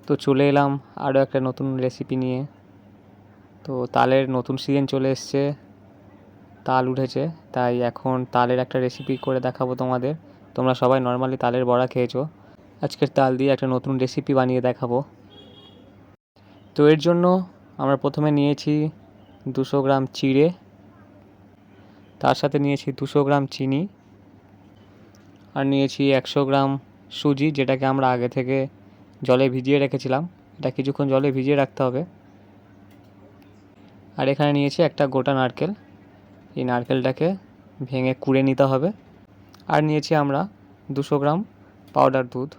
তো চলে এলাম আরও একটা নতুন রেসিপি নিয়ে। তো তালের নতুন সিজন চলে এসছে, তাল উঠেছে, তাই এখন তালের একটা রেসিপি করে দেখাবো তোমাদের। তোমরা সবাই নর্মালি তালের বড়া খেয়েছো, আজকের তাল দিয়ে একটা নতুন রেসিপি বানিয়ে দেখাবো। তো এর জন্য আমরা প্রথমে নিয়েছি 200 গ্রাম চিড়ে, তার সাথে নিয়েছি 200 গ্রাম চিনি, আর নিয়েছি 100 গ্রাম সুজি, যেটাকে আমরা আগে থেকে জলে ভিজিয়ে রেখেছিলাম। এটা কিছুক্ষণ জলে ভিজিয়ে রাখতে হবে। আর এখানে নিয়েছি একটা গোটা নারকেল, এই নারকেলটাকে ভেঙে কুড়ে নিতে হবে। আর নিয়েছি আমরা 200 গ্রাম পাউডার দুধ।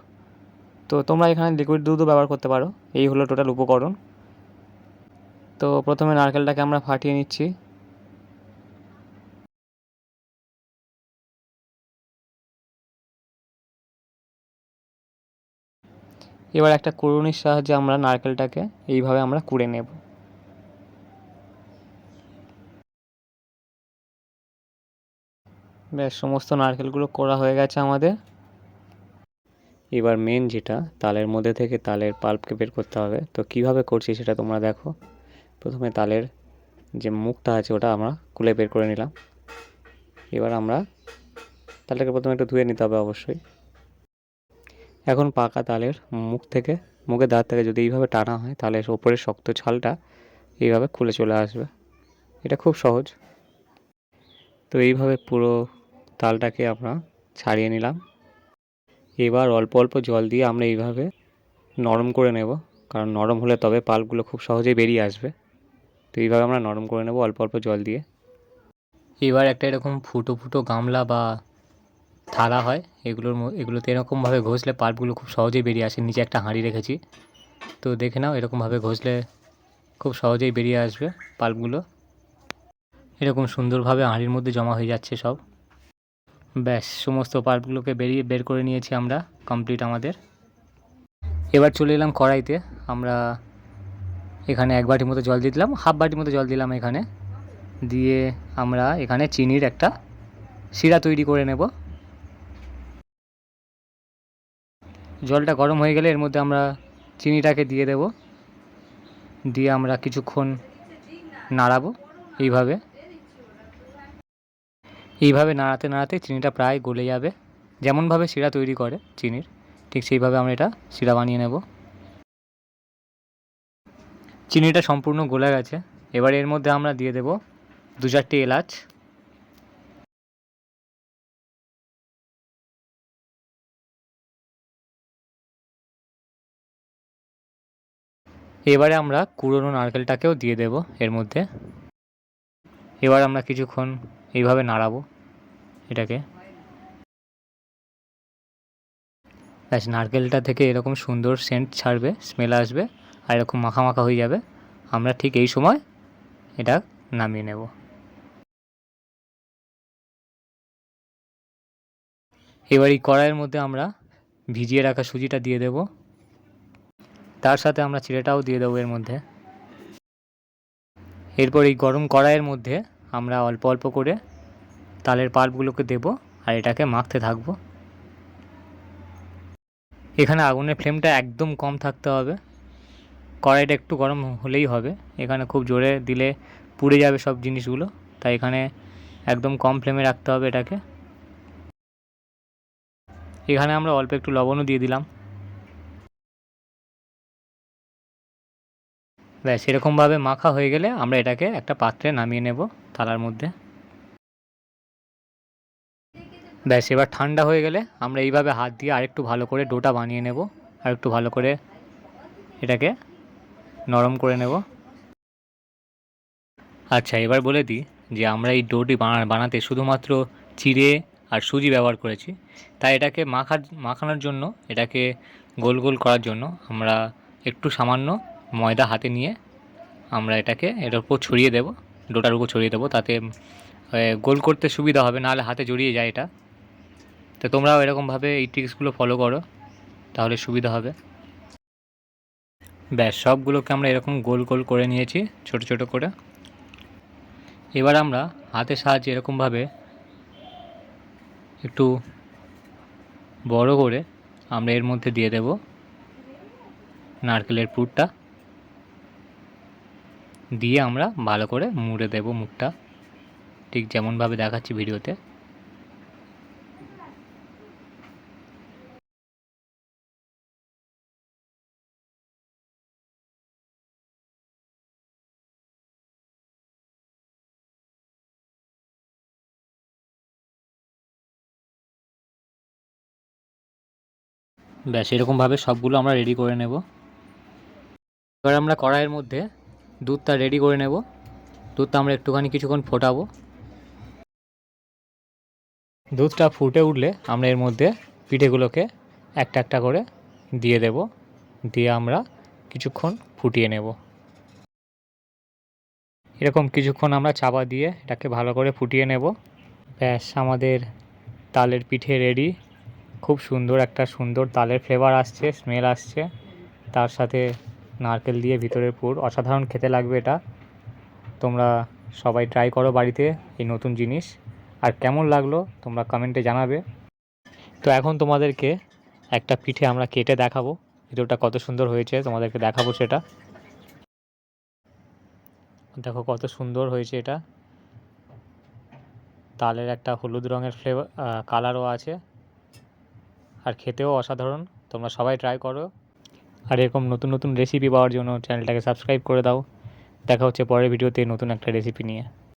তো তোমরা এখানে লিকুইড দুধও ব্যবহার করতে পারো। এই হলো টোটাল উপকরণ। তো প্রথমে নারকেলটাকে আমরা ফাটিয়ে নিচ্ছি। এবার একটা কুড়ুনির সাহায্যে আমরা নারকেলটাকে এইভাবে আমরা কুড়ে নেব। ব্যাস, সমস্ত নারকেলগুলো কোড়া হয়ে গেছে আমাদের। এবার মেন যেটা, তালের মধ্যে থেকে তালের পাল্পকে বের করতে হবে। তো কিভাবে করছি সেটা তোমরা দেখো। প্রথমে তালের যে মুখটা আছে ওটা আমরা খুলে বের করে নিলাম। এবার আমরা তালটাকে প্রথমে একটু ধুয়ে নিতে হবে অবশ্যই। এখন পাকা তালের মুখের ধার থেকে যদি এইভাবে টানা হয়, তাহলে ওপরের শক্ত ছালটা এইভাবে খুলে চলে আসবে। এটা খুব সহজ। তো এইভাবে পুরো তালটাকে আমরা ছাড়িয়ে নিলাম। এবার অল্প অল্প জল দিয়ে আমরা এইভাবে নরম করে নেব, কারণ নরম হলে তবে পাল্পগুলো খুব সহজেই বেরিয়ে আসবে। তো এইভাবে আমরা নরম করে নেব অল্প অল্প জল দিয়ে। এবার একটা এরকম ফুটো ফুটো গামলা বা থালা হয়, এগুলোতে এরকমভাবে ঘষলে পাল্পগুলো খুব সহজেই বেরিয়ে আসে। নিচে একটা হাঁড়ি রেখেছি, তো দেখে নাও, এরকমভাবে ঘষলে খুব সহজেই বেরিয়ে আসবে পাল্পগুলো। এরকম সুন্দরভাবে হাঁড়ির মধ্যে জমা হয়ে যাচ্ছে সব। ব্যাস, সমস্ত পাল্পগুলোকে বের করে নিয়েছি আমরা, কমপ্লিট আমাদের। এবার চলে এলাম কড়াইতে। আমরা এখানে 1 বাটি মতো জল দিয়ে দিলাম, হাফ বাটি মতো জল দিলাম এখানে, দিয়ে আমরা এখানে চিনির একটা শিরা তৈরি করে নেব। জলটা গরম হয়ে গেলে এর মধ্যে আমরা চিনিটাকে দিয়ে দেব, দিয়ে আমরা কিছুক্ষণ নাড়াবো। এইভাবে নাড়াতে নাড়াতে চিনিটা প্রায় গলে যাবে। যেমনভাবে শিরা তৈরি করে চিনির, ঠিক সেইভাবে আমরা এটা শিরা বানিয়ে নেব। চিনিটা সম্পূর্ণ গলে গেছে। এবার এর মধ্যে আমরা দিয়ে দেব 2-4টি এলাচ। এবারে আমরা কুড়োনো নারকেলটাকেও দিয়ে দেব এর মধ্যে। এবার আমরা কিছুক্ষণ এইভাবে নাড়াবো এটাকে। ব্যাস, নারকেলটা থেকে এরকম সুন্দর সেন্ট ছাড়বে, স্মেল আসবে, আর এরকম মাখা মাখা হয়ে যাবে। আমরা ঠিক এই সময় এটা নামিয়ে নেব। এবার এই কড়াইয়ের মধ্যে আমরা ভিজিয়ে রাখা সুজিটা দিয়ে দেব, তার সাথে আমরা চিড়েটাও দিয়ে দেবো এর মধ্যে। এরপর এই গরম কড়াইয়ের মধ্যে আমরা অল্প অল্প করে তালের পাল্পগুলোকে দেব, আর এটাকে মাখতে থাকবো। এখানে আগুনের ফ্লেমটা একদম কম থাকতে হবে, কড়াইটা একটু গরম হলেই হবে। এখানে খুব জোরে দিলে পুড়ে যাবে সব জিনিসগুলো, তাই এখানে একদম কম ফ্লেমে রাখতে হবে এটাকে। এখানে আমরা অল্প একটু লবণও দিয়ে দিলাম। ব্যাস, এরকমভাবে মাখা হয়ে গেলে আমরা এটাকে একটা পাত্রে নামিয়ে নেব থালার মধ্যে। ব্যাস, এবার ঠান্ডা হয়ে গেলে আমরা এইভাবে হাত দিয়ে আরেকটু ভালো করে ডোটা বানিয়ে নেব, আর একটু ভালো করে এটাকে নরম করে নেব। আচ্ছা, এবার বলে দিই যে আমরা এই ডোটি বানাতে শুধুমাত্র চিড়ে আর সুজি ব্যবহার করেছি। তাই এটাকে মাখানোর জন্য, এটাকে গোল গোল করার জন্য আমরা একটু সামান্য ময়দা হাতে নিয়ে আমরা এটাকে এটার উপর ছড়িয়ে দেব, ডোটার উপর ছড়িয়ে দেবো, তাতে গোল করতে সুবিধা হবে, নাহলে হাতে জড়িয়ে যায় এটা। তো তোমরাও এরকমভাবে এই ট্রিক্সগুলো ফলো করো, তাহলে সুবিধা হবে। ব্যাস, সবগুলোকে আমরা এরকম গোল গোল করে নিয়েছি ছোট ছোট করে। এবার আমরা হাতের সাহায্যে এরকমভাবে একটু বড় করে আমরা এর মধ্যে দিয়ে দেব। নারকেলের পুরটা দিয়ে আমরা ভালো করে মুড়ে দেব মুখটা, ঠিক যেমনভাবে দেখাচ্ছি ভিডিওতে। ব্যাস এরকমভাবে সবগুলো আমরা রেডি করে নেব। এবার আমরা কড়াইয়ের মধ্যে দুধটা রেডি করে নেব। দুধটা আমরা একটুখানি কিছুক্ষণ ফোটাবো। দুধটা ফুটে উঠলে আমরা এর মধ্যে পিঠেগুলোকে একটা একটা করে দিয়ে দেব, দিয়ে আমরা কিছুক্ষণ ফুটিয়ে নেব। এরকম কিছুক্ষণ আমরা চাপা দিয়ে এটাকে ভালো করে ফুটিয়ে নেব। ব্যাস আমাদের তালের পিঠে রেডি। খুব সুন্দর একটা সুন্দর তালের ফ্লেভার আসছে, স্মেল আসছে, তার সাথে নারকেল দিয়ে ভিতরের পুর, অসাধারণ খেতে লাগবে এটা। তোমরা সবাই ট্রাই করো বাড়িতে এই নতুন জিনিস, আর কেমন লাগলো তোমরা কমেন্টে জানাবে। তো এখন তোমাদেরকে একটা পিঠে আমরা কেটে দেখাবো, ভিতরটা কত সুন্দর হয়েছে তোমাদেরকে দেখাবো সেটা। দেখো কত সুন্দর হয়েছে এটা, তালের একটা হলুদ রঙের ফ্লেভার কালারও আছে, আর খেতেও অসাধারণ। তোমরা সবাই ট্রাই করো, আর এরকম নতুন নতুন রেসিপি পাওয়ার জন্য চ্যানেলটাকে সাবস্ক্রাইব করে দাও। দেখা হচ্ছে পরের ভিডিওতে নতুন একটা রেসিপি নিয়ে।